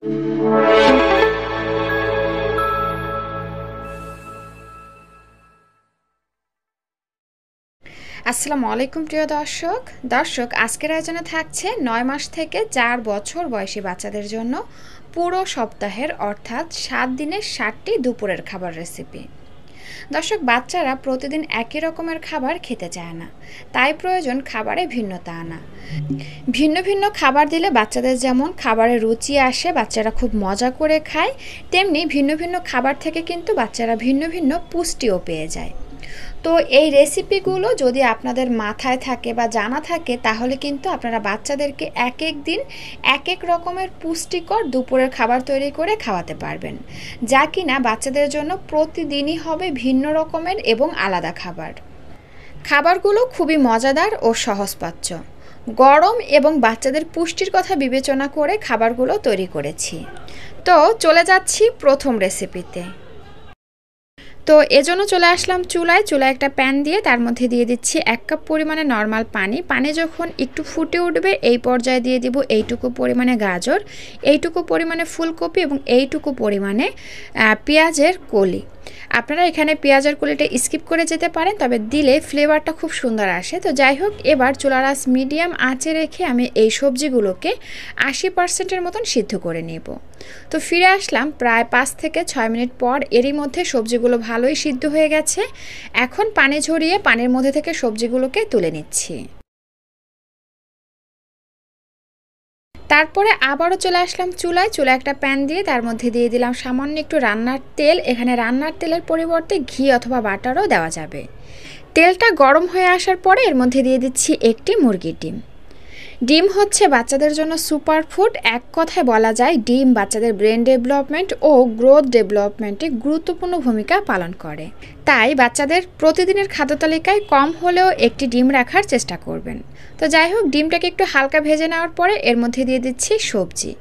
আসসালামু আলাইকুম প্রিয় দর্শক আজকের আয়োজনে থাকছে 9 মাস থেকে 4 বছর বয়সী বাচ্চাদের জন্য পুরো সপ্তাহের অর্থাৎ 7 দিনের 7টি দুপুরের খাবার রেসিপি। দর্শক, বাচ্চারা প্রতিদিন একই রকমের খাবার খেতে চায় না, তাই প্রয়োজন খাবারে ভিন্নতা আনা। ভিন্ন ভিন্ন খাবার দিলে বাচ্চাদের যেমন খাবারের রুচি আসে, বাচ্চারা খুব মজা করে খায়, তেমনি ভিন্ন ভিন্ন খাবার থেকে কিন্তু বাচ্চারা ভিন্ন ভিন্ন পুষ্টিও পেয়ে যায়। তো এই রেসিপিগুলো যদি আপনাদের মাথায় থাকে বা জানা থাকে, তাহলে কিন্তু আপনারা বাচ্চাদেরকে এক এক দিন এক এক রকমের পুষ্টিকর দুপুরের খাবার তৈরি করে খাওয়াতে পারবেন, যা কিনা বাচ্চাদের জন্য প্রতিদিনই হবে ভিন্ন রকমের এবং আলাদা খাবার। খাবারগুলো খুবই মজাদার ও সহজপাচ্য, গরম এবং বাচ্চাদের পুষ্টির কথা বিবেচনা করে খাবারগুলো তৈরি করেছি। তো চলে যাচ্ছি প্রথম রেসিপিতে। তো এজন্য চলে আসলাম চুলায় একটা প্যান দিয়ে তার মধ্যে দিয়ে দিচ্ছি 1 কাপ পরিমাণে নর্মাল পানি যখন একটু ফুটে উঠবে এই পর্যায়ে দিয়ে দিব এইটুকু পরিমাণে গাজর, এইটুকু পরিমাণে ফুলকপি এবং এইটুকু পরিমাণে পেঁয়াজের কলি। আপনারা এখানে পেঁয়াজের কলিটা স্কিপ করে যেতে পারেন, তবে দিলে ফ্লেভারটা খুব সুন্দর আসে। তো যাই হোক, এবার চুলার আঁচ মিডিয়াম আঁচে রেখে আমি এই সবজিগুলোকে 80%-এর মতন সিদ্ধ করে নেব। তো ফিরে আসলাম প্রায় 5 থেকে 6 মিনিট পর। এরই মধ্যে সবজিগুলো ভালোই সিদ্ধ হয়ে গেছে। এখন পানি ঝরিয়ে পানির মধ্যে থেকে সবজিগুলোকে তুলে নিচ্ছি। তারপরে আবারও চলে আসলাম চুলায় একটা প্যান দিয়ে তার মধ্যে দিয়ে দিলাম সামান্য একটু রান্নার তেল। এখানে রান্নার তেলের পরিবর্তে ঘি অথবা বাটারও দেওয়া যাবে। তেলটা গরম হয়ে আসার পরে এর মধ্যে দিয়ে দিচ্ছি একটি মুরগির ডিম। ডিম হচ্ছে বাচ্চাদের জন্য সুপার ফুড। এক কথায় বলা যায় ডিম বাচ্চাদের ব্রেন ডেভেলপমেন্ট ও গ্রোথ ডেভেলপমেন্টে গুরুত্বপূর্ণ ভূমিকা পালন করে। তাই বাচ্চাদের প্রতিদিনের খাদ্য তালিকায় কম হলেও একটি ডিম রাখার চেষ্টা করবেন। তো যাই হোক, ডিমটাকে একটু হালকা ভেজে নেওয়ার পরে এর মধ্যে দিয়ে দিচ্ছি সবজি।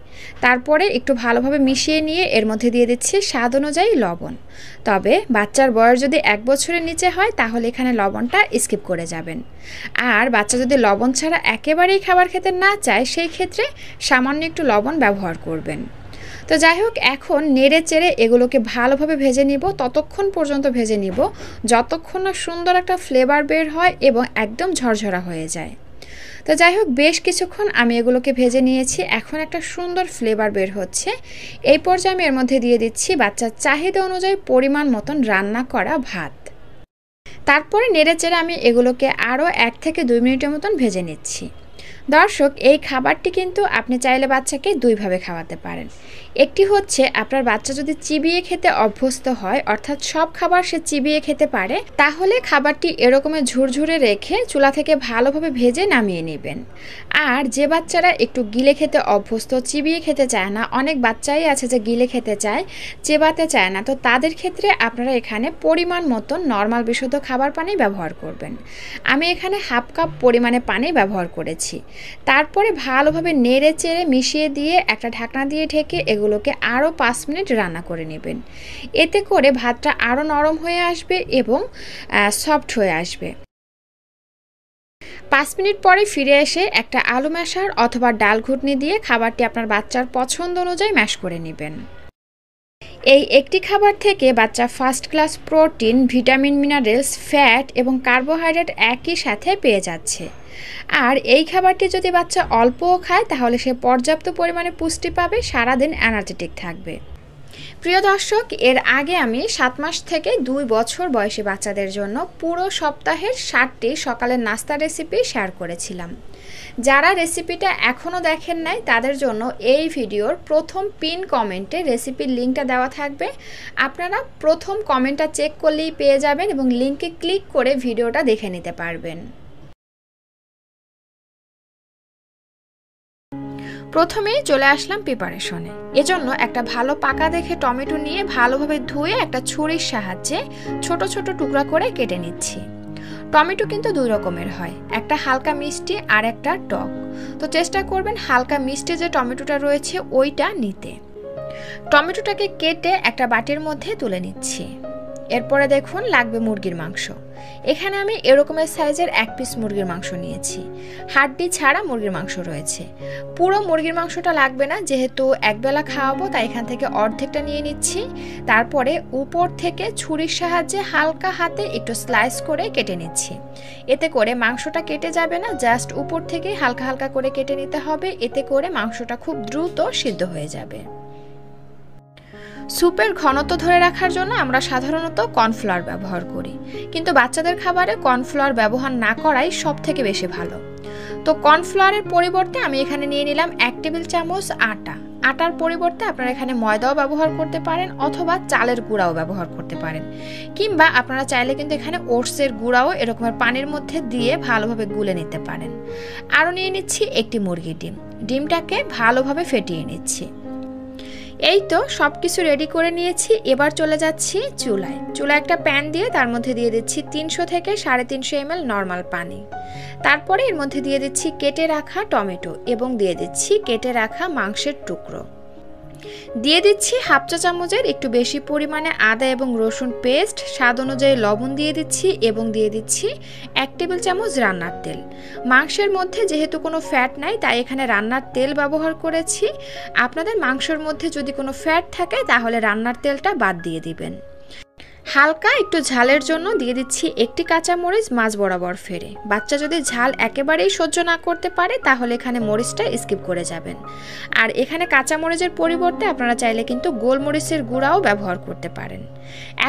তারপরে একটু ভালোভাবে মিশিয়ে নিয়ে এর মধ্যে দিয়ে দিচ্ছি স্বাদ অনুযায়ী লবণ। তবে বাচ্চার বয়স যদি 1 বছরের নিচে হয় তাহলে এখানে লবণটা স্কিপ করে যাবেন। আর বাচ্চা যদি লবণ ছাড়া একেবারেই খাবার খেতে না চায়, সেই ক্ষেত্রে সামান্য একটু লবণ ব্যবহার করবেন। তো যাই হোক, এখন নেড়ে চেড়ে এগুলোকে ভালোভাবে ভেজে নিব। ততক্ষণ পর্যন্ত ভেজে নিব যতক্ষণ না সুন্দর একটা ফ্লেভার বের হয় এবং একদম ঝরঝরা হয়ে যায়। তো যাই হোক, বেশ কিছুক্ষণ আমি এগুলোকে ভেজে নিয়েছি। এখন একটা সুন্দর ফ্লেভার বের হচ্ছে। এই পর্যায়ে আমি এর মধ্যে দিয়ে দিচ্ছি বাচ্চার চাহিদা অনুযায়ী পরিমাণ মতন রান্না করা ভাত। তারপরে নেড়েচেড়ে আমি এগুলোকে আরও 1 থেকে 2 মিনিটের মতন ভেজে নিচ্ছি। দর্শক, এই খাবারটি কিন্তু আপনি চাইলে বাচ্চাকে 2 ভাবে খাওয়াতে পারেন। একটি হচ্ছে আপনার বাচ্চা যদি চিবিয়ে খেতে অভ্যস্ত হয়, অর্থাৎ সব খাবার সে চিবিয়ে খেতে পারে, তাহলে খাবারটি এরকমের ঝুরঝুরে রেখে চুলা থেকে ভালোভাবে ভেজে নামিয়ে নেবেন। আর যে বাচ্চারা একটু গিলে খেতে অভ্যস্ত, চিবিয়ে খেতে চায় না, অনেক বাচ্চাই আছে যে গিলে খেতে চায়, চেবাতে চায় না, তো তাদের ক্ষেত্রে আপনারা এখানে পরিমাণ মতন নর্মাল বিশুদ্ধ খাবার পানি ব্যবহার করবেন। আমি এখানে 1/2 কাপ পরিমাণে পানি ব্যবহার করেছি। তারপরে ভালোভাবে নেড়ে চেড়ে মিশিয়ে দিয়ে একটা ঢাকনা দিয়ে ঢেকে এগুলোকে আরও 5 মিনিট রান্না করে নেবেন। এতে করে ভাতটা আরও নরম হয়ে আসবে এবং সফট হয়ে আসবে। 5 মিনিট পরে ফিরে এসে একটা আলু ম্যাশার অথবা ডাল ঘুটনি দিয়ে খাবারটি আপনার বাচ্চার পছন্দ অনুযায়ী ম্যাশ করে নেবেন। এই একটি খাবার থেকে বাচ্চা first class protein, vitamin, minerals, fat এবং কার্বোহাইড্রেট একই সাথে পেয়ে যাচ্ছে। আর এই খাবারটি যদি বাচ্চা অল্পও খায় তাহলে সে পর্যাপ্ত পরিমাণে পুষ্টি পাবে, সারাদিন এনার্জেটিক থাকবে। প্রিয় দর্শক, এর আগে আমি 7 মাস থেকে 2 বছর বয়সী বাচ্চাদের জন্য পুরো সপ্তাহের 7টি সকালের নাস্তা রেসিপি শেয়ার করেছিলাম। যারা রেসিপিটা এখনও দেখেন নাই তাদের জন্য এই ভিডিওর প্রথম পিন কমেন্টে রেসিপির লিঙ্কটা দেওয়া থাকবে। আপনারা প্রথম কমেন্টটা চেক করলেই পেয়ে যাবেন এবং লিঙ্কে ক্লিক করে ভিডিওটা দেখে নিতে পারবেন। প্রথমেই চলে আসলাম প্রিপারেশনে। এজন্য একটা ভালো পাকা দেখে টমেটো নিয়ে ভালোভাবে ধুয়ে একটা ছুরির সাহায্যে ছোট ছোট টুকরা করে কেটে নিচ্ছি। টমেটো কিন্তু 2 রকমের হয়, একটা হালকা মিষ্টি আর একটা টক। তো চেষ্টা করবেন হালকা মিষ্টি যে টমেটোটা রয়েছে ওইটা নিতে। টমেটোটাকে কেটে একটা বাটির মধ্যে তুলে নিচ্ছি। এরপরে দেখুন লাগবে মুরগির মাংস। এখানে আমি এরকমের সাইজের 1 পিস মুরগির মাংস নিয়েছি, হাড্ডি ছাড়া মুরগির মাংস রয়েছে। পুরো মুরগির মাংসটা লাগবে না, যেহেতু একবেলা খাওয়াবো তাই এখান থেকে অর্ধেকটা নিয়ে নিচ্ছি। তারপরে উপর থেকে ছুরির সাহায্যে হালকা হাতে একটু স্লাইস করে কেটে নিচ্ছি। এতে করে মাংসটা কেটে যাবে না, জাস্ট উপর থেকে হালকা হালকা করে কেটে নিতে হবে, এতে করে মাংসটা খুব দ্রুত সিদ্ধ হয়ে যাবে। স্যুপের ঘনত্ব ধরে রাখার জন্য আমরা সাধারণত কর্নফ্লাওয়ার ব্যবহার করি, কিন্তু বাচ্চাদের খাবারে কর্নফ্লাওয়ার ব্যবহার না করাই সবথেকে বেশি ভালো। তো কর্নফ্লাওয়ারের পরিবর্তে আমি এখানে নিয়ে নিলাম 1 টেবিল চামচ আটা। আটার পরিবর্তে আপনারা এখানে ময়দাও ব্যবহার করতে পারেন অথবা চালের গুঁড়াও ব্যবহার করতে পারেন, কিংবা আপনারা চাইলে কিন্তু এখানে ওটসের গুঁড়াও এরকমের পানির মধ্যে দিয়ে ভালোভাবে গুলে নিতে পারেন। আরও নিয়ে নিচ্ছি একটি মুরগির ডিম। ডিমটাকে ভালোভাবে ফেটিয়ে নিচ্ছি। এই তো সব কিছু রেডি করে নিয়েছি। এবার চলে যাচ্ছি চুলায়। চুলায় একটা প্যান দিয়ে তার মধ্যে দিয়ে দিচ্ছি 300 থেকে 350 ml নর্মাল পানি। তারপরে এর মধ্যে দিয়ে দিচ্ছি কেটে রাখা টমেটো এবং দিয়ে দিচ্ছি কেটে রাখা মাংসের টুকরো। দিয়ে দিচ্ছি হাফ চা চামচের একটু বেশি পরিমাণে আদা এবং রসুন পেস্ট, স্বাদ অনুযায়ী লবণ দিয়ে দিচ্ছি এবং দিয়ে দিচ্ছি 1 টেবিল চামচ রান্নার তেল। মাংসের মধ্যে যেহেতু কোনো ফ্যাট নাই তাই এখানে রান্নার তেল ব্যবহার করেছি। আপনাদের মাংসের মধ্যে যদি কোনো ফ্যাট থাকে তাহলে রান্নার তেলটা বাদ দিয়ে দিবেন। হালকা একটু ঝালের জন্য দিয়ে দিচ্ছি একটি কাঁচামরিচ মাঝ বরাবর ফেরে। বাচ্চা যদি ঝাল একেবারেই সহ্য না করতে পারে তাহলে এখানে মরিচটা স্কিপ করে যাবেন। আর এখানে কাঁচামরিচের পরিবর্তে আপনারা চাইলে কিন্তু গোলমরিচের গুঁড়াও ব্যবহার করতে পারেন।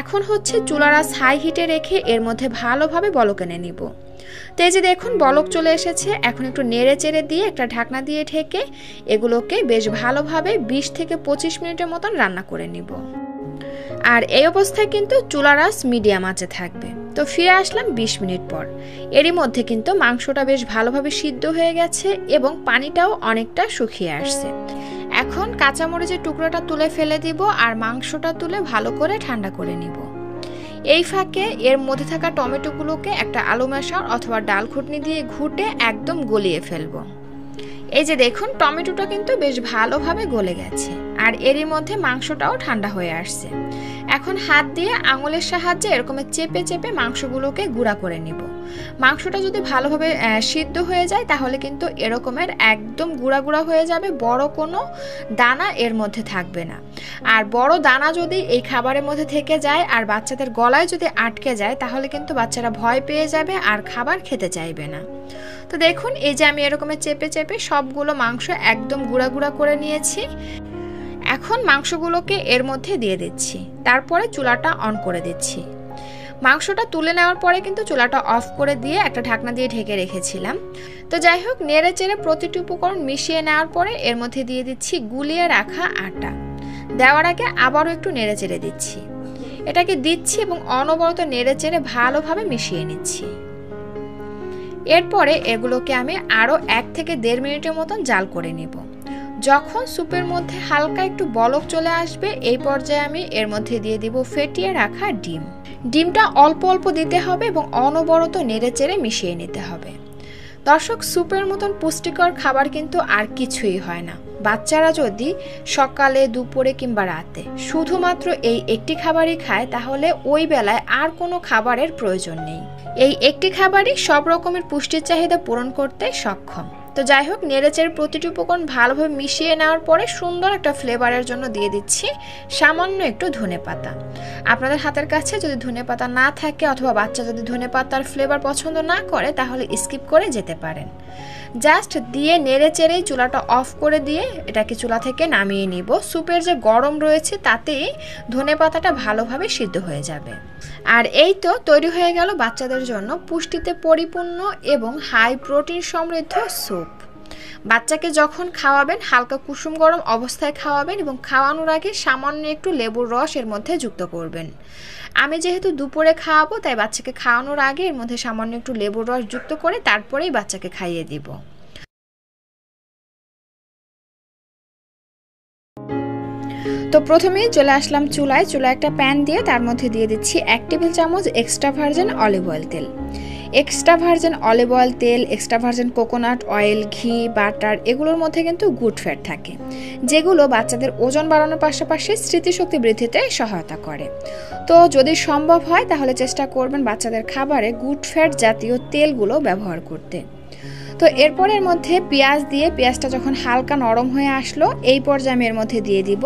এখন হচ্ছে চুলার আঁচ হাই হিটে রেখে এর মধ্যে ভালোভাবে বলক এনে নিব। তো এই যে দেখুন বলক চলে এসেছে। এখন একটু নেড়ে চেড়ে দিয়ে একটা ঢাকনা দিয়ে ঢেকে এগুলোকে বেশ ভালোভাবে 20 থেকে 25 মিনিটের মতন রান্না করে নিব। আর এই অবস্থায় কিন্তু চুলার আঁচ মিডিয়াম আঁচে থাকবে। তো ফিরে আসলাম 20 মিনিট পর। এরই মধ্যে কিন্তু মাংসটা বেশ ভালোভাবে সিদ্ধ হয়ে গেছে এবং পানিটাও অনেকটা শুকিয়ে আসছে। এখন কাঁচামরিচের টুকরোটা তুলে ফেলে দিব আর মাংসটা তুলে ভালো করে ঠান্ডা করে নিব। এই ফাঁকে এর মধ্যে থাকা টমেটোগুলোকে একটা আলু ম্যাশার অথবা ডাল ঘুটনি দিয়ে ঘুটে একদম গলিয়ে ফেলবো। এই যে দেখুন টমেটোটা কিন্তু বেশ ভালোভাবে গলে গেছে আর এরই মধ্যে মাংসটাও ঠান্ডা হয়ে আসছে। এখন হাত দিয়ে আঙুলের সাহায্যে এরকম চেপে চেপে মাংসগুলোকে গুঁড়া করে নিব। মাংসটা যদি ভালোভাবে সিদ্ধ হয়ে যায় তাহলে কিন্তু এরকমের একদম গুঁড়া গুঁড়া হয়ে যাবে, বড় কোনো দানা এর মধ্যে থাকবে না। আর বড় দানা যদি এই খাবারের মধ্যে থেকে যায় আর বাচ্চাদের গলায় যদি আটকে যায় তাহলে কিন্তু বাচ্চারা ভয় পেয়ে যাবে আর খাবার খেতে চাইবে না। তো দেখুন এই যে আমি এরকমের চেপে চেপে সবগুলো মাংস একদম গুঁড়া গুঁড়া করে নিয়েছি। এখন মাংসগুলোকে এর মধ্যে দিয়ে দিচ্ছি, তারপরে চুলাটা অন করে দিচ্ছি। মাংসটা তুলে নেওয়ার পরে কিন্তু চুলাটা অফ করে দিয়ে একটা ঢাকনা দিয়ে ঢেকে রেখেছিলাম। তো যাই হোক নেড়ে চেড়ে প্রতিটি উপকরণ মিশিয়ে নেওয়ার পরে এর মধ্যে দিয়ে দিচ্ছি গুলিয়ে রাখা আটা। দেওয়ার আগে আবারও একটু নেড়ে চেড়ে দিচ্ছি। এটাকে দিচ্ছি এবং অনবরত নেড়ে চেড়ে ভালোভাবে মিশিয়ে নিচ্ছি। এরপরে এগুলোকে আমি আরও 1 থেকে 1.5 মিনিটের মতন জাল করে নেব। যখন স্যুপের মধ্যে হালকা একটু বলক চলে আসবে এই পর্যায়ে আমি এর মধ্যে দিয়ে দিব ফেটিয়ে রাখা ডিম। ডিমটা অল্প অল্প দিতে হবে এবং অনবরত নেড়ে চেড়ে মিশিয়ে নিতে হবে। দর্শক স্যুপের মতন পুষ্টিকর খাবার কিন্তু আর কিছুই হয় না। বাচ্চারা যদি সকালে দুপুরে কিংবা রাতে শুধুমাত্র এই একটি খাবারই খায় তাহলে ওই বেলায় আর কোনো খাবারের প্রয়োজন নেই। এই একটি খাবারই সব রকমের পুষ্টির চাহিদা পূরণ করতে সক্ষম। তো যাই হোক নেড়েচেড়ে প্রতিটি উপকরণ ভালোভাবে মিশিয়ে নেওয়ার পরে সুন্দর একটা ফ্লেভারের জন্য দিয়ে দিচ্ছি সামান্য একটু ধনেপাতা। আপনাদের হাতের কাছে যদি ধনেপাতা না থাকে অথবা বাচ্চা যদি ধনেপাতার ফ্লেভার পছন্দ না করে তাহলে স্কিপ করে যেতে পারেন। জাস্ট দিয়ে নেড়ে চেড়েই চুলাটা অফ করে দিয়ে এটাকে চুলা থেকে নামিয়ে নিব। স্যুপের যে গরম রয়েছে তাতেই ধনেপাতাটা ভালোভাবে সিদ্ধ হয়ে যাবে। আর এই তো তৈরি হয়ে গেল বাচ্চাদের জন্য পুষ্টিতে পরিপূর্ণ এবং হাই প্রোটিন সমৃদ্ধ স্যুপ। বাচ্চাকে যখন খাওয়াবেন হালকা কুসুম গরম অবস্থায় খাওয়াবেন এবং খাওয়ানোর আগে সামান্য একটু লেবুর রস এর মধ্যে যুক্ত করবেন। আমি যেহেতু দুপুরে খাওয়াবো তাই বাচ্চাকে খাওয়ানোর আগে এর মধ্যে সামান্য একটু লেবুর রস যুক্ত করে তারপরেই বাচ্চাকে খাইয়ে দিব। তো প্রথমেই চলে আসলাম চুলায় একটা প্যান দিয়ে তার মধ্যে দিয়ে দিচ্ছি 1 টেবিল চামচ এক্সট্রা ভার্জিন অলিভ অয়েল তেল। এক্সট্রা ভার্জিন অলিভ অয়েল তেল, এক্সট্রা ভার্জিন কোকোনাট অয়েল, ঘি, বাটার এগুলোর মধ্যে কিন্তু গুড ফ্যাট থাকে, যেগুলো বাচ্চাদের ওজন বাড়ানোর পাশাপাশি স্মৃতিশক্তি বৃদ্ধিতে সহায়তা করে। তো যদি সম্ভব হয় তাহলে চেষ্টা করবেন বাচ্চাদের খাবারে গুড ফ্যাট জাতীয় তেলগুলো ব্যবহার করতে। তো এরপরের মধ্যে পেঁয়াজ দিয়ে, পেঁয়াজটা যখন হালকা নরম হয়ে আসলো এই পর্যায়ে আমি এর মধ্যে দিয়ে দিব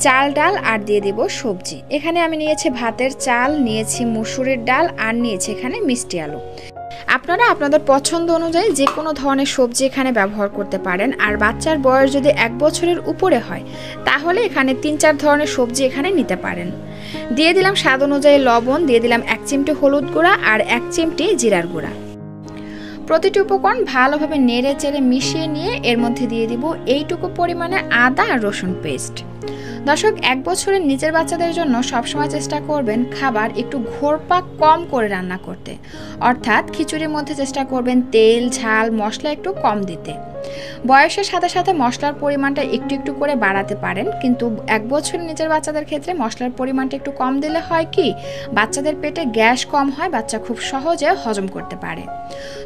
চাল ডাল আর দিয়ে দিব সবজি। এখানে আমি নিয়েছি ভাতের চাল, নিয়েছি মুসুরির ডাল আর নিয়েছি এখানে মিষ্টি আলু। আপনারা আপনাদের পছন্দ অনুযায়ী যে কোনো ধরনের সবজি এখানে ব্যবহার করতে পারেন। আর বাচ্চার বয়স যদি 1 বছরের উপরে হয় তাহলে এখানে 3-4 ধরনের সবজি এখানে নিতে পারেন। দিয়ে দিলাম স্বাদ অনুযায়ী লবণ, দিয়ে দিলাম 1 চিমটি হলুদ গুঁড়া আর 1 চিমটি জিরার গুঁড়া। প্রতিটি উপকরণ ভালোভাবে নেড়ে চেড়ে মিশিয়ে নিয়ে এর মধ্যে দিয়ে দিব এইটুকু পরিমাণে আদা আর রসুন পেস্ট। দর্শক, 1 বছরের নিচের বাচ্চাদের জন্য সবসময় চেষ্টা করবেন খাবার একটু ঘোরপাক কম করে রান্না করতে, অর্থাৎ খিচুড়ির মধ্যে চেষ্টা করবেন তেল, ঝাল, মশলা একটু কম দিতে। বয়সের সাথে সাথে মশলার পরিমাণটা একটু একটু করে বাড়াতে পারেন, কিন্তু 1 বছরের নিচের বাচ্চাদের ক্ষেত্রে মশলার পরিমাণটা একটু কম দিলে হয় কি, বাচ্চাদের পেটে গ্যাস কম হয়, বাচ্চা খুব সহজে হজম করতে পারে।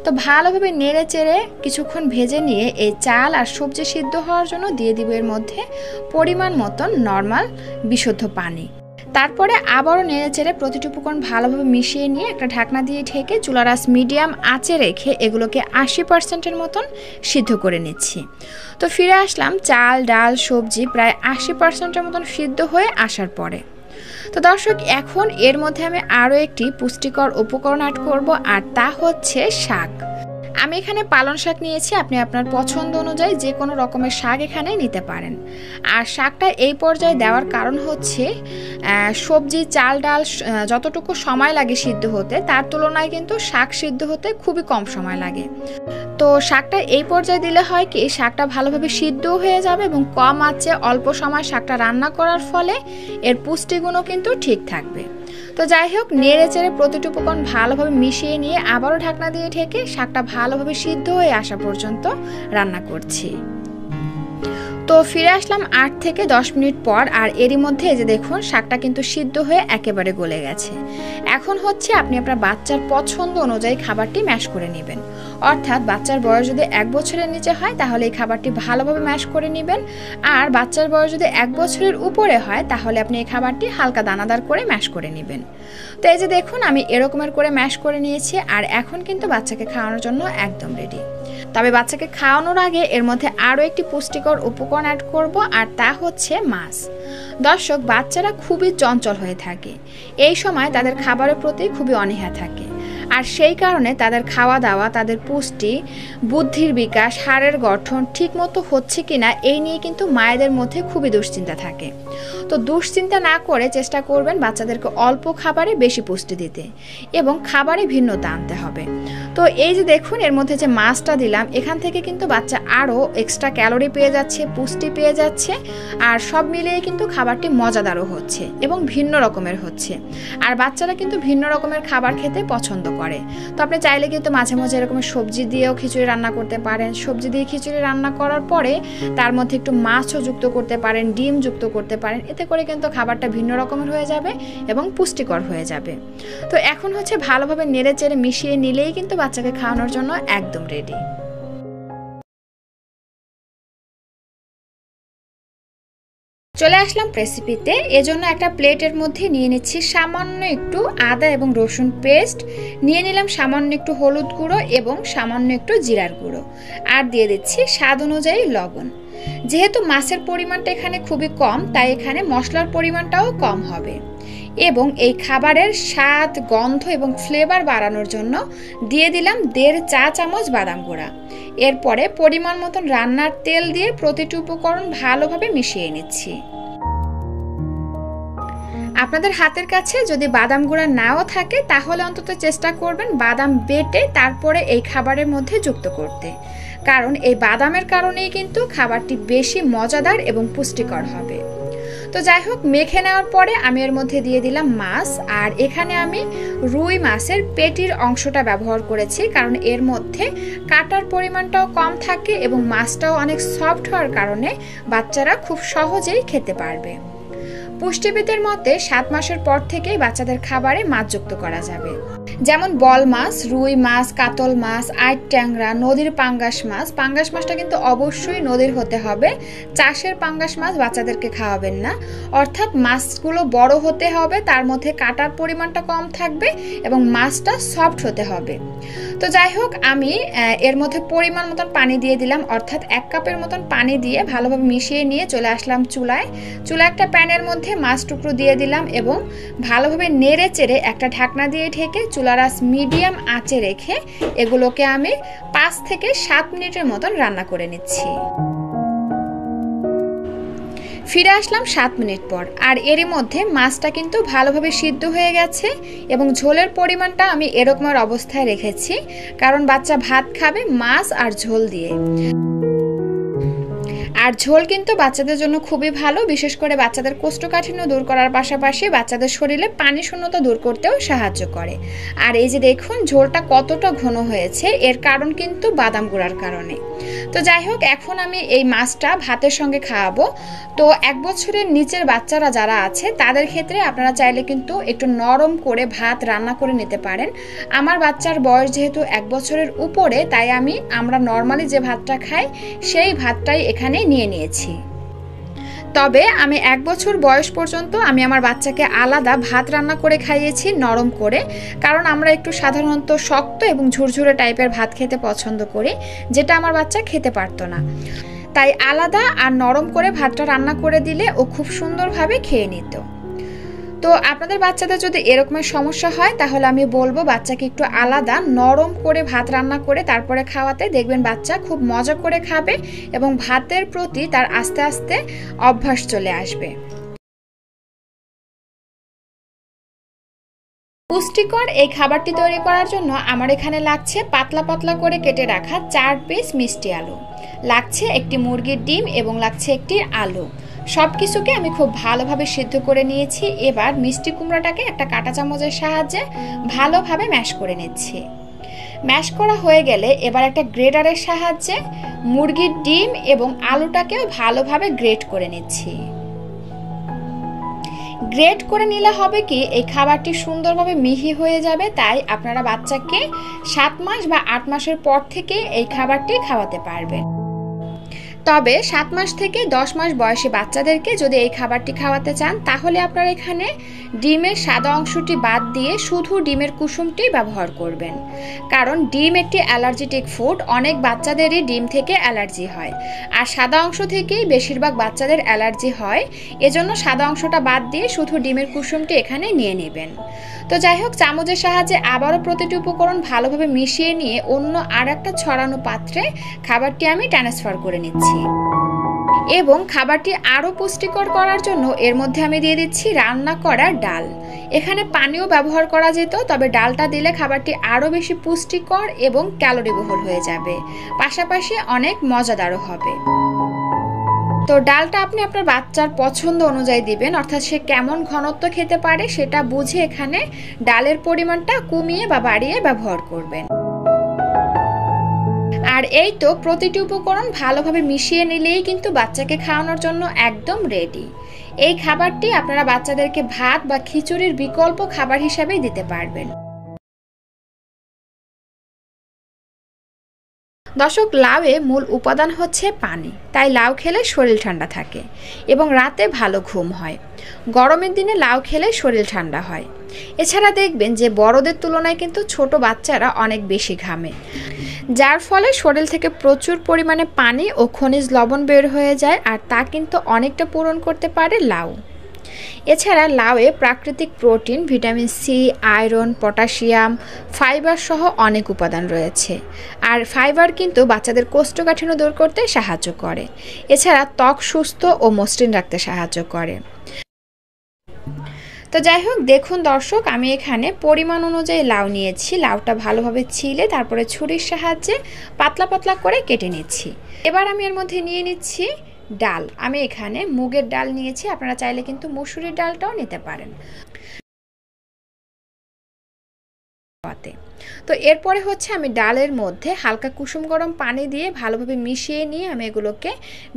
তো ভালোভাবে নেড়ে চেড়ে কিছুক্ষণ ভেজে নিয়ে এই চাল আর সবজি সিদ্ধ হওয়ার জন্য দিয়ে দিব এর মধ্যে পরিমাণ মতন নর্মাল বিশুদ্ধ পানি। তারপরে আবারও নেড়ে চেড়ে প্রতিটি উপকরণ ভালোভাবে মিশিয়ে নিয়ে একটা ঢাকনা দিয়ে ঢেকে চুলার আঁচ মিডিয়াম আঁচে রেখে এগুলোকে 80%-এর মতন সিদ্ধ করে নিচ্ছি। তো ফিরে আসলাম চাল ডাল সবজি প্রায় 80%-এর মতন সিদ্ধ হয়ে আসার পরে। তো দর্শক, এখন এর মধ্যে আমি আরও একটি পুষ্টিকর উপকরণ অ্যাড করব, আর তা হচ্ছে শাক। আমি এখানে পালং শাক নিয়েছি, আপনি আপনার পছন্দ অনুযায়ী যে কোনো রকমের শাক এখানে নিতে পারেন। আর শাকটা এই পর্যায়ে দেওয়ার কারণ হচ্ছে সবজি চাল ডাল যতটুকু সময় লাগে সিদ্ধ হতে তার তুলনায় কিন্তু শাক সিদ্ধ হতে খুবই কম সময় লাগে। তো শাকটা এই পর্যায়ে দিলে হয় কি, শাকটা ভালোভাবে সিদ্ধও হয়ে যাবে এবং কম আঁচে অল্প সময় শাকটা রান্না করার ফলে এর পুষ্টিগুণও কিন্তু ঠিক থাকবে। তো যাই হোক, নেড়ে চেড়ে প্রতিটি উপকরণ ভালোভাবে মিশিয়ে নিয়ে আবারও ঢাকনা দিয়ে ঢেকে শাকটা ভালোভাবে সিদ্ধ হয়ে আসা পর্যন্ত রান্না করছি। তো ফিরে আসলাম 8 থেকে 10 মিনিট পর, আর এরই মধ্যে এই যে দেখুন শাকটা কিন্তু সিদ্ধ হয়ে একেবারে গলে গেছে। এখন হচ্ছে আপনি আপনার বাচ্চার পছন্দ অনুযায়ী খাবারটি ম্যাশ করে নেবেন, অর্থাৎ বাচ্চার বয়স যদি 1 বছরের নিচে হয় তাহলে এই খাবারটি ভালোভাবে ম্যাশ করে নেবেন, আর বাচ্চার বয়স যদি 1 বছরের উপরে হয় তাহলে আপনি এই খাবারটি হালকা দানাদার করে ম্যাশ করে নেবেন। তো এই যে দেখুন আমি এরকমের করে ম্যাশ করে নিয়েছি, আর এখন কিন্তু বাচ্চাকে খাওয়ানোর জন্য একদম রেডি। তবে বাচ্চাকে খাওয়ানোর আগে এর মধ্যে আরও একটি পুষ্টিকর উপকরণ অ্যাড করব, আর তা হচ্ছে মাছ। দর্শক, বাচ্চারা খুবই চঞ্চল হয়ে থাকে, এই সময় তাদের খাবারের প্রতি খুবই অনীহা থাকে, আর সেই কারণে তাদের খাওয়া দাওয়া, তাদের পুষ্টি, বুদ্ধির বিকাশ, হাড়ের গঠন ঠিকমতো হচ্ছে কিনা এই নিয়ে কিন্তু মায়েদের মধ্যে খুবই দুশ্চিন্তা থাকে। তো দুশ্চিন্তা না করে চেষ্টা করবেন বাচ্চাদেরকে অল্প খাবারে বেশি পুষ্টি দিতে এবং খাবারে ভিন্নতা আনতে হবে। তো এই যে দেখুন এর মধ্যে যে মাছটা দিলাম, এখান থেকে কিন্তু বাচ্চা আরও এক্সট্রা ক্যালোরি পেয়ে যাচ্ছে, পুষ্টি পেয়ে যাচ্ছে, আর সব মিলিয়ে কিন্তু খাবারটি মজাদারও হচ্ছে এবং ভিন্ন রকমের হচ্ছে। আর বাচ্চারা কিন্তু ভিন্ন রকমের খাবার খেতে পছন্দ করে। তো আপনি চাইলে কিন্তু মাঝে মাঝে এরকমের সবজি দিয়েও খিচুড়ি রান্না করতে পারেন। সবজি দিয়ে খিচুড়ি রান্না করার পরে তার মধ্যে একটু মাছও যুক্ত করতে পারেন, ডিম যুক্ত করতে পারেন, এতে করে কিন্তু খাবারটা ভিন্ন রকমের হয়ে যাবে এবং পুষ্টিকর হয়ে যাবে। তো এখন হচ্ছে ভালোভাবে নেড়ে চেড়ে মিশিয়ে নিলেই কিন্তু বাচ্চাকে খাওয়ানোর জন্য একদম রেডি। চলে আসলাম রেসিপিতে। এজন্য একটা প্লেটের মধ্যে নিয়ে নিচ্ছি সামান্য একটু আদা এবং রসুন পেস্ট, নিয়ে নিলাম সামান্য একটু হলুদ গুঁড়ো এবং সামান্য একটু জিরার গুঁড়ো, আর দিয়ে দিচ্ছি স্বাদ অনুযায়ী লবণ। যেহেতু মাছের পরিমাণটা এখানে খুবই কম, তাই এখানে মশলার পরিমাণটাও কম হবে। এবং এই খাবারের স্বাদ, গন্ধ এবং ফ্লেভার বাড়ানোর জন্য দিয়ে দিলাম 1.5 চা চামচ বাদাম গুঁড়া। এরপরে পরিমাণ মতন রান্নার তেল দিয়ে প্রতিটি উপকরণ ভালোভাবে মিশিয়ে নিচ্ছি। আপনাদের হাতের কাছে যদি বাদাম গুঁড়া নাও থাকে তাহলে অন্তত চেষ্টা করবেন বাদাম বেটে তারপরে এই খাবারের মধ্যে যুক্ত করতে, কারণ এই বাদামের কারণেই কিন্তু খাবারটি বেশি মজাদার এবং পুষ্টিকর হবে। তো যাই হোক, মেখে নেওয়ার পরে আমি এর মধ্যে দিয়ে দিলাম মাছ, আর এখানে আমি রুই মাছের পেটির অংশটা ব্যবহার করেছি, কারণ এর মধ্যে কাটার পরিমাণটাও কম থাকে এবং মাছটাও অনেক সফট হওয়ার কারণে বাচ্চারা খুব সহজেই খেতে পারবে। পুষ্টিবিদের মতে 7 মাসের পর থেকেই বাচ্চাদের খাবারে মাছ যুক্ত করা যাবে। যেমন বল মাছ, রুই মাছ, কাতল মাছ, আইট ট্যাংরা, নদীর পাঙ্গাস মাছ। পাঙ্গাস মাছটা কিন্তু অবশ্যই নদীর হতে হবে, চাষের পাঙ্গাস মাছ বাচ্চাদেরকে খাওয়াবেন না। অর্থাৎ মাছগুলো বড় হতে হবে, তার মধ্যে কাটার পরিমাণটা কম থাকবে এবং মাছটা সফট হতে হবে। তো যাই হোক, আমি এর মধ্যে পরিমাণ মতন পানি দিয়ে দিলাম, অর্থাৎ 1 কাপের মতন পানি দিয়ে ভালোভাবে মিশিয়ে নিয়ে চলে আসলাম চুলায়। একটা প্যানের মধ্যে মাছ টুকরো দিয়ে দিলাম এবং ভালোভাবে নেড়ে চেড়ে একটা ঢাকনা দিয়ে ঢেকে চুলার আঁচ মিডিয়াম আঁচে রেখে এগুলোকে আমি 5 থেকে 7 মিনিটের মতন রান্না করে নিচ্ছি। ফিরে আসলাম 7 মিনিট পর, আর এরই মধ্যে মাছটা কিন্তু ভালোভাবে সিদ্ধ হয়ে গেছে এবং ঝোলের পরিমাণটা আমি এরকমের অবস্থায় রেখেছি, কারণ বাচ্চা ভাত খাবে মাছ আর ঝোল দিয়ে। আর ঝোল কিন্তু বাচ্চাদের জন্য খুবই ভালো, বিশেষ করে বাচ্চাদের কোষ্ঠকাঠিন্য দূর করার পাশাপাশি বাচ্চাদের শরীরে পানি শূন্যতা দূর করতেও সাহায্য করে। আর এই যে দেখুন ঝোলটা কতটা ঘন হয়েছে, এর কারণ কিন্তু বাদাম গুঁড়ার কারণে। তো যাই হোক, এখন আমি এই মাছটা ভাতের সঙ্গে খাওয়াবো। তো 1 বছরের নিচের বাচ্চারা যারা আছে তাদের ক্ষেত্রে আপনারা চাইলে কিন্তু একটু নরম করে ভাত রান্না করে নিতে পারেন। আমার বাচ্চার বয়স যেহেতু 1 বছরের উপরে, তাই আমরা নর্মালি যে ভাতটা খাই সেই ভাতটাই এখানে নিয়ে নিয়েছি। তবে আমি 1 বছর বয়স পর্যন্ত আমি আমার বাচ্চাকে আলাদা ভাত রান্না করে খাইয়েছি নরম করে, কারণ আমরা একটু সাধারণত শক্ত এবং ঝুরঝুরে টাইপের ভাত খেতে পছন্দ করি, যেটা আমার বাচ্চা খেতে পারতো না। তাই আলাদা আর নরম করে ভাতটা রান্না করে দিলে ও খুব সুন্দরভাবে খেয়ে নিত। তো আপনাদের বাচ্চাদের যদি এরকমের সমস্যা হয় তাহলে আমি বলবো বাচ্চাকে একটু আলাদা নরম করে ভাত রান্না করে তারপরে খাওয়াতে, দেখবেন বাচ্চা খুব মজা করে খাবে এবং ভাতের প্রতি তার আস্তে আস্তে অভ্যাস চলে আসবে। পুষ্টিকর এই খাবারটি তৈরি করার জন্য আমার এখানে লাগছে পাতলা পাতলা করে কেটে রাখা 4 পিস মিষ্টি আলু, লাগছে একটি মুরগির ডিম এবং লাগছে একটি আলু। সব কিছুকে আমি খুব ভালোভাবে সিদ্ধ করে নিয়েছি। এবার মিষ্টি কুমড়াটাকে একটা কাঁটা চামচের সাহায্যে ভালোভাবে ম্যাশ করে নিচ্ছি। ম্যাশ করা হয়ে গেলে এবার একটা গ্রেটারের সাহায্যে মুরগির ডিম এবং আলুটাকেও ভালোভাবে গ্রেট করে নিচ্ছি। গ্রেট করে নিলে হবে কি, এই খাবারটি সুন্দরভাবে মিহি হয়ে যাবে। তাই আপনারা বাচ্চাকে 7 মাস বা 8 মাসের পর থেকে এই খাবারটি খাওয়াতে পারবেন। তবে 7 মাস থেকে 10 মাস বয়সী বাচ্চাদেরকে যদি এই খাবারটি খাওয়াতে চান তাহলে আপনারা এখানে ডিমের সাদা অংশটি বাদ দিয়ে শুধু ডিমের কুসুমটি ব্যবহার করবেন, কারণ ডিম একটি অ্যালার্জেটিক ফুড। অনেক বাচ্চাদেরই ডিম থেকে অ্যালার্জি হয়, আর সাদা অংশ থেকেই বেশিরভাগ বাচ্চাদের অ্যালার্জি হয়। এজন্য সাদা অংশটা বাদ দিয়ে শুধু ডিমের কুসুমটি এখানে নিয়ে নেবেন। তো যাই হোক, চামচের সাহায্যে আবারও প্রতিটি উপকরণ ভালোভাবে মিশিয়ে নিয়ে অন্য আর একটা ছড়ানো পাত্রে খাবারটি আমি ট্রান্সফার করে নিচ্ছি। এবং খাবারটি আরও পুষ্টিকর করার জন্য এর মধ্যে আমি দিয়ে দিচ্ছি রান্না করা ডাল। এখানে পানিও ব্যবহার করা যেত, তবে ডালটা দিলে খাবারটি আরও বেশি পুষ্টিকর এবং ক্যালোরিবহুল হয়ে যাবে, পাশাপাশি অনেক মজাদারও হবে। তো ডালটা আপনি আপনার বাচ্চার পছন্দ অনুযায়ী দিবেন, অর্থাৎ সে কেমন ঘনত্ব খেতে পারে সেটা বুঝে এখানে ডালের পরিমাণটা কমিয়ে বা বাড়িয়ে ব্যবহার করবেন। আর এই তো প্রতিটি উপকরণ ভালোভাবে মিশিয়ে নিলেই কিন্তু বাচ্চাকে খাওয়ানোর জন্য একদম রেডি। এই খাবারটি আপনারা বাচ্চাদেরকে ভাত বা খিচুড়ির বিকল্প খাবার হিসাবেই দিতে পারবেন। দর্শক, লাউয়ে মূল উপাদান হচ্ছে পানি, তাই লাউ খেলে শরীর ঠান্ডা থাকে এবং রাতে ভালো ঘুম হয়। গরমের দিনে লাউ খেলে শরীর ঠান্ডা হয়। এছাড়া দেখবেন যে বড়দের তুলনায় কিন্তু ছোট বাচ্চারা অনেক বেশি ঘামে, যার ফলে শরীর থেকে প্রচুর পরিমাণে পানি ও খনিজ লবণ বের হয়ে যায়, আর তা কিন্তু অনেকটা পূরণ করতে পারে লাউ। এছাড়া লাউয়ে প্রাকৃতিক protein, vitamin C, iron, potassium, fibre সহ অনেক উপাদান রয়েছে। আর ফাইবার কিন্তু বাচ্চাদের কোষ্ঠকাঠিন্য দূর করতে সাহায্য করে। এছাড়া ত্বক সুস্থ ও মসৃণ রাখতে সাহায্য করে। তো যাই হোক, দেখুন দর্শক, আমি এখানে পরিমাণ অনুযায়ী লাউ নিয়েছি। লাউটা ভালোভাবে ছিলে তারপরে ছুরির সাহায্যে পাতলা পাতলা করে কেটে নিচ্ছি। এবার আমি এর মধ্যে নিয়ে নিচ্ছি ডাল। আমি এখানে মুগের ডাল নিয়েছি, আপনারা চাইলে কিন্তু মসুরির ডালটাও নিতে পারেন। তো এরপরে হচ্ছে আমি ডালের মধ্যে হালকা কুসুম গরম পানি দিয়ে ভালোভাবে মিশিয়ে নিয়ে আমি এগুলোকে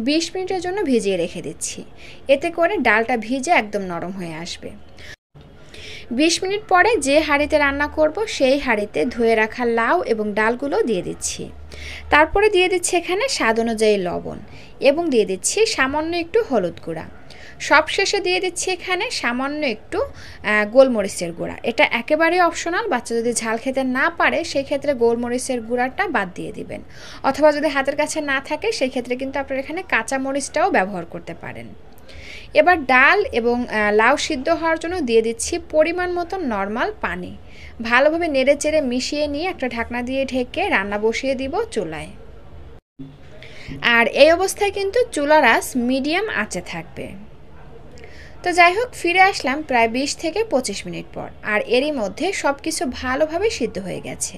20 মিনিটের জন্য ভিজিয়ে রেখে দিচ্ছি। এতে করে ডালটা ভিজে একদম নরম হয়ে আসবে। 20 মিনিট পরে যে হাঁড়িতে রান্না করব সেই হাঁড়িতে ধুয়ে রাখা লাউ এবং ডালগুলো দিয়ে দিচ্ছি। তারপরে দিয়ে দিচ্ছি এখানে স্বাদ অনুযায়ী লবণ এবং দিয়ে দিচ্ছি সামান্য একটু হলুদ গুঁড়া। সবশেষে দিয়ে দিচ্ছি এখানে সামান্য একটু গোলমরিচের গুঁড়া। এটা একেবারে অপশনাল, বাচ্চা যদি ঝাল খেতে না পারে সেই ক্ষেত্রে গোলমরিচের গুঁড়াটা বাদ দিয়ে দিবেন, অথবা যদি হাতের কাছে না থাকে সেই ক্ষেত্রে কিন্তু আপনারা এখানে কাঁচা মরিচটাও ব্যবহার করতে পারেন। এবার ডাল এবং লাউ সিদ্ধ হওয়ার জন্য দিয়ে দিচ্ছি পরিমাণ মতো নর্মাল পানি। ভালোভাবে নেড়ে চেড়ে মিশিয়ে নিয়ে একটা ঢাকনা দিয়ে ঢেকে রান্না বসিয়ে দিব চুলায়। আর এই অবস্থায় কিন্তু চুলার আঁচ মিডিয়াম আঁচে থাকবে। তো যাই হোক, ফিরে আসলাম প্রায় 20 থেকে 25 মিনিট পর, আর এরই মধ্যে সব কিছু ভালোভাবে সিদ্ধ হয়ে গেছে।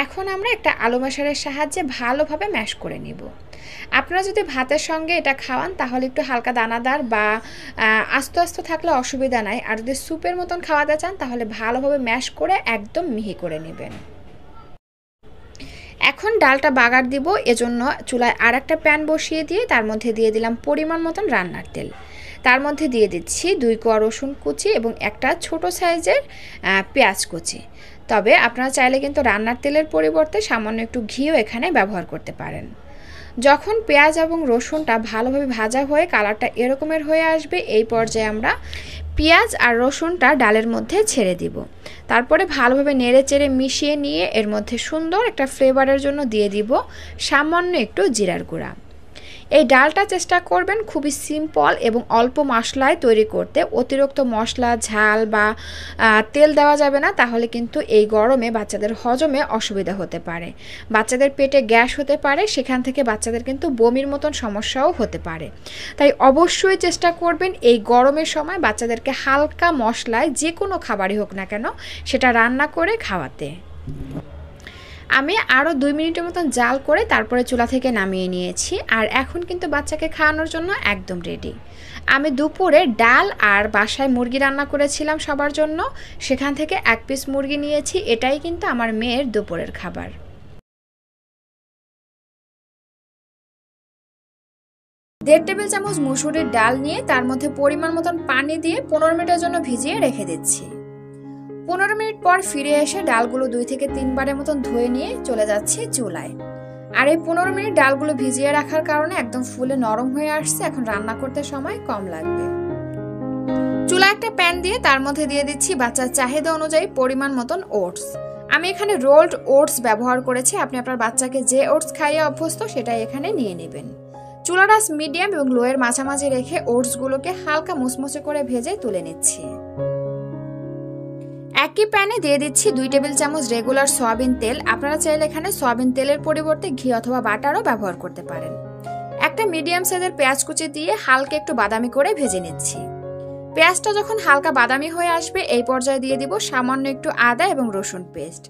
এখন আমরা একটা আলু ম্যাশারের সাহায্যে ভালোভাবে ম্যাশ করে নিব। আপনারা যদি ভাতের সঙ্গে এটা খাওয়ান তাহলে একটু হালকা দানাদার বা আস্ত আস্ত থাকলে অসুবিধা নাই, আর যদি স্যুপের মতন খাওয়াতে চান তাহলে ভালোভাবে ম্যাশ করে একদম মিহি করে নেবেন। এখন ডালটা বাগার দিব, এজন্য চুলায় আর একটা প্যান বসিয়ে দিয়ে তার মধ্যে দিয়ে দিলাম পরিমাণ মতন রান্নার তেল। তার মধ্যে দিয়ে দিচ্ছি 2 কোয়া রসুন কুচি এবং একটা ছোট সাইজের পেঁয়াজ কুচি। তবে আপনারা চাইলে কিন্তু রান্নার তেলের পরিবর্তে সামান্য একটু ঘিও এখানে ব্যবহার করতে পারেন। যখন পেঁয়াজ এবং রসুনটা ভালোভাবে ভাজা হয়ে কালারটা এরকমের হয়ে আসবে, এই পর্যায়ে আমরা পেঁয়াজ আর রসুনটা ডালের মধ্যে ছেড়ে দিব। তারপরে ভালোভাবে নেড়ে চেড়ে মিশিয়ে নিয়ে এর মধ্যে সুন্দর একটা ফ্লেভারের জন্য দিয়ে দিব সামান্য একটু জিরার গুঁড়া। এই ডালটা চেষ্টা করবেন খুবই সিম্পল এবং অল্প মশলায় তৈরি করতে। অতিরিক্ত মশলা, ঝাল বা তেল দেওয়া যাবে না, তাহলে কিন্তু এই গরমে বাচ্চাদের হজমে অসুবিধা হতে পারে, বাচ্চাদের পেটে গ্যাস হতে পারে, সেখান থেকে বাচ্চাদের কিন্তু বমির মতন সমস্যাও হতে পারে। তাই অবশ্যই চেষ্টা করবেন এই গরমের সময় বাচ্চাদেরকে হালকা মশলায় যে কোনো খাবারই হোক না কেন সেটা রান্না করে খাওয়াতে। আমি আরও 2 মিনিটের মতন জাল করে তারপরে চুলা থেকে নামিয়ে নিয়েছি, আর এখন কিন্তু বাচ্চাকে খাওয়ানোর জন্য একদম রেডি। আমি দুপুরে ডাল আর বাসায় মুরগি রান্না করেছিলাম সবার জন্য, সেখান থেকে 1 পিস মুরগি নিয়েছি। এটাই কিন্তু আমার মেয়ের দুপুরের খাবার। 1.5 টেবিল চামচ মুসুরির ডাল নিয়ে তার মধ্যে পরিমাণ মতন পানি দিয়ে 15 মিনিটের জন্য ভিজিয়ে রেখে দিচ্ছি। 15 মিনিট পর ফিরে এসে ডালগুলো 2 থেকে 3 বারের মতন ধুয়ে নিয়ে চলে যাচ্ছি চুলায়। আর এই 15 মিনিট ডালগুলো ভিজিয়ে রাখার কারণে একদম ফুলে নরম হয়ে আসছে, এখন রান্না করতে সময় কম লাগবে। চুলায় একটা প্যান দিয়ে তার মধ্যে দিয়ে দিচ্ছি বাচ্চার চাহিদা অনুযায়ী পরিমাণ মতন ওটস। আমি এখানে রোলড ওটস ব্যবহার করেছি, আপনি আপনার বাচ্চাকে যে ওটস খাইয়ে অভ্যস্ত সেটাই এখানে নিয়ে নেবেন। চুলার আঁচ মিডিয়াম এবং লোয়ের মাঝামাঝি রেখে ওটসগুলোকে হালকা মুচমুচে করে ভেজে তুলে নিচ্ছি। একই প্যানে দিয়ে দিচ্ছি 2 টেবিল চামচ রেগুলার সয়াবিন তেল। আপনারা চাইলে এখানে সয়াবিন তেলের পরিবর্তে ঘি অথবা বাটারও ব্যবহার করতে পারেন। একটা মিডিয়াম সাইজের পেঁয়াজ কুচি দিয়ে হালকা একটু বাদামি করে ভেজে নিচ্ছি। পেঁয়াজটা যখন হালকা বাদামি হয়ে আসবে এই পর্যায়ে দিয়ে দিব সামান্য একটু আদা এবং রসুন পেস্ট।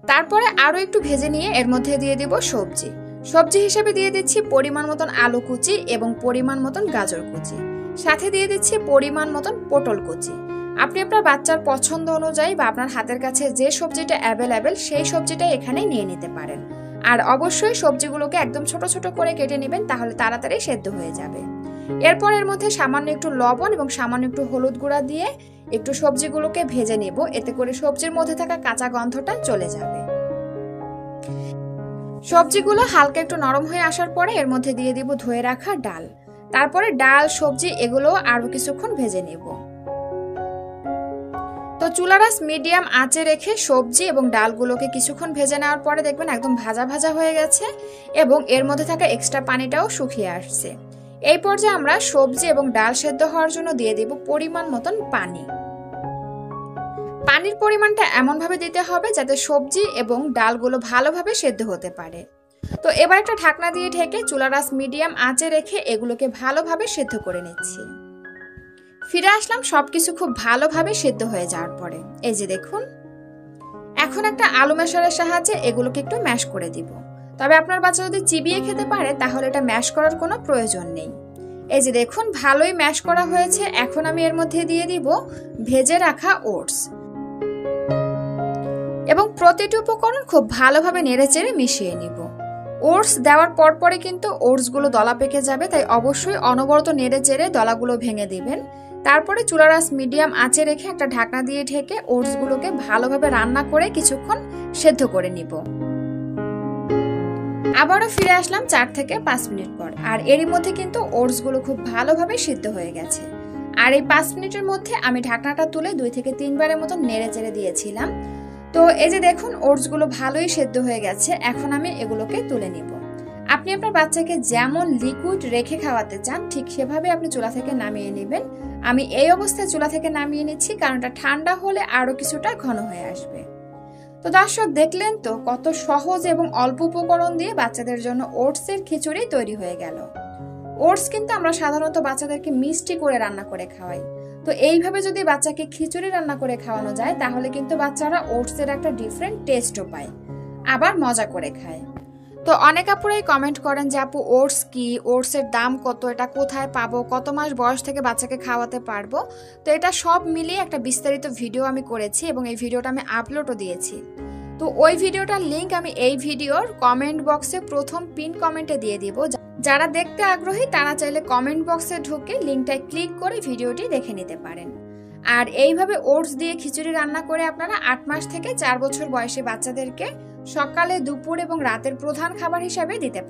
তারপরে আরও একটু ভেজে নিয়ে এর মধ্যে দিয়ে দিব সবজি হিসেবে দিয়ে দিচ্ছি পরিমাণ মতন আলু কুচি এবং পরিমাণ মতন গাজর কুচি, সাথে দিয়ে দিচ্ছি পরিমাণ মতন পটল কুচি। আপনি আপনার বাচ্চার পছন্দ অনুযায়ী বা আপনার হাতের কাছে যে সবজিটা অ্যাভেলেবেল সেই সবজিটা এখানে নিয়ে নিতে পারেন। আর অবশ্যই সবজিগুলোকে একদম ছোট ছোট করে কেটে নেবেন, তাহলে তাড়াতাড়ি সেদ্ধ হয়ে যাবে। এরপর এর মধ্যে সামান্য একটু লবণ এবং সামান্য একটু হলুদ গুঁড়া দিয়ে একটু সবজিগুলোকে ভেজে নেব, এতে করে সবজির মধ্যে থাকা কাঁচা গন্ধটা চলে যাবে। সবজিগুলো হালকা একটু নরম হয়ে আসার পরে এর মধ্যে দিয়ে দিব ধুয়ে রাখা ডাল। তারপরে ডাল, সবজি এগুলো আরো কিছুক্ষণ ভেজে নেব। তো চুলার আঁচ মিডিয়াম আঁচে রেখে সবজি এবং ডালগুলোকে কিছুক্ষণ ভেজে নেওয়ার পরে দেখবেন একদম ভাজা ভাজা হয়ে গেছে এবং এর মধ্যে থাকা এক্সট্রা পানিটাও শুকিয়ে আসছে। এই পর্যায়ে আমরা সবজি এবং ডাল সেদ্ধ হওয়ার জন্য দিয়ে দিব পরিমাণ মতন পানি। পানির পরিমাণটা এমনভাবে দিতে হবে যাতে সবজি এবং ডালগুলো ভালোভাবে সেদ্ধ হতে পারে। তো এবার একটা ঢাকনা দিয়ে ঢেকে চুলার আঁচ মিডিয়াম আঁচে রেখে এগুলোকে ভালোভাবে সেদ্ধ করে নিচ্ছি। ফিরে আসলাম সবকিছু খুব ভালোভাবে সেদ্ধ হয়ে যাওয়ার পরে। এই যে দেখুন, এখন একটা আলু ম্যাশারের সাহায্যে এগুলোকে একটু ম্যাশ করে দিব। তবে আপনার বাচ্চা যদি চিবিয়ে খেতে পারে তাহলে এটা ম্যাশ করার কোনো প্রয়োজন নেই। এই যে দেখুন, ভালোই ম্যাশ করা হয়েছে। এখন আমি এর মধ্যে দিয়ে দিব ভেজে রাখা ওটস এবং প্রতিটি উপকরণ খুব ভালোভাবে নেড়েচেড়ে মিশিয়ে নিব। ওটস দেওয়ার পরে কিন্তু ওটসগুলো দলা পেকে যাবে, তাই অবশ্যই অনবরত নেড়েচেড়ে দলাগুলো ভেঙে দিবেন। তারপরে চুলার আঁচ মিডিয়াম আঁচে রেখে একটা ঢাকনা দিয়ে ঢেকে ওটসগুলোকে ভালোভাবে রান্না করে কিছুক্ষণ সেদ্ধ করে নিব। আবারও ফিরে আসলাম 4 থেকে 5 মিনিট পর, আর এরই মধ্যে কিন্তু ওটসগুলো খুব ভালোভাবে সিদ্ধ হয়ে গেছে। আর এই 5 মিনিটের মধ্যে আমি ঢাকনাটা তুলে 2 থেকে 3 বারের মতো নেড়ে চেড়ে দিয়েছিলাম। তো এই যে দেখুন ওটসগুলো ভালোই সেদ্ধ হয়ে গেছে। এখন আমি এগুলোকে তুলে নিব। আপনি আপনার বাচ্চাকে যেমন লিকুইড রেখে খাওয়াতে চান ঠিক সেভাবে আপনি চুলা থেকে নামিয়ে নেবেন। আমি এই অবস্থায় চুলা থেকে নামিয়ে নিচ্ছি, কারণ এটা ঠান্ডা হলে আরো কিছুটা ঘন হয়ে আসবে। তো দর্শক দেখলেন তো কত সহজ এবং অল্প উপকরণ দিয়ে বাচ্চাদের জন্য ওটসের খিচুড়ি তৈরি হয়ে গেল। ওটস কিন্তু আমরা সাধারণত বাচ্চাদেরকে মিষ্টি করে রান্না করে খাওয়াই। তো এইভাবে যদি বাচ্চাকে খিচুড়ি রান্না করে খাওয়ানো যায় তাহলে কিন্তু বাচ্চারা ওটসের একটা ডিফারেন্ট টেস্টও পায়, আবার মজা করে খায়। তো অনেক আপুরাই কমেন্ট করেন যে আপু ওটস কি, ওটসের দাম কত, এটা কোথায় পাবো, কত মাস বয়স থেকে বাচ্চাকে খাওয়াতে পারবো। তো এটা সব মিলিয়ে একটা বিস্তারিত ভিডিও আমি করেছি এবং এই ভিডিওটা আমি আপলোডও দিয়েছি। তো ওই ভিডিওটার লিংক আমি এই ভিডিওর কমেন্ট বক্সে প্রথম পিন কমেন্টে দিয়ে দিব। যারা দেখতে আগ্রহী তারা চাইলে কমেন্ট বক্সে ঢুকে লিংকটায় ক্লিক করে ভিডিওটি দেখে নিতে পারেন। আর এইভাবে ওটস দিয়ে খিচুড়ি রান্না করে আপনারা 8 মাস থেকে 4 বছর বয়সী বাচ্চাদেরকে সকালে, দুপুর এবং রাতের প্রধান খাবার হিসাবে দিতে পারেন।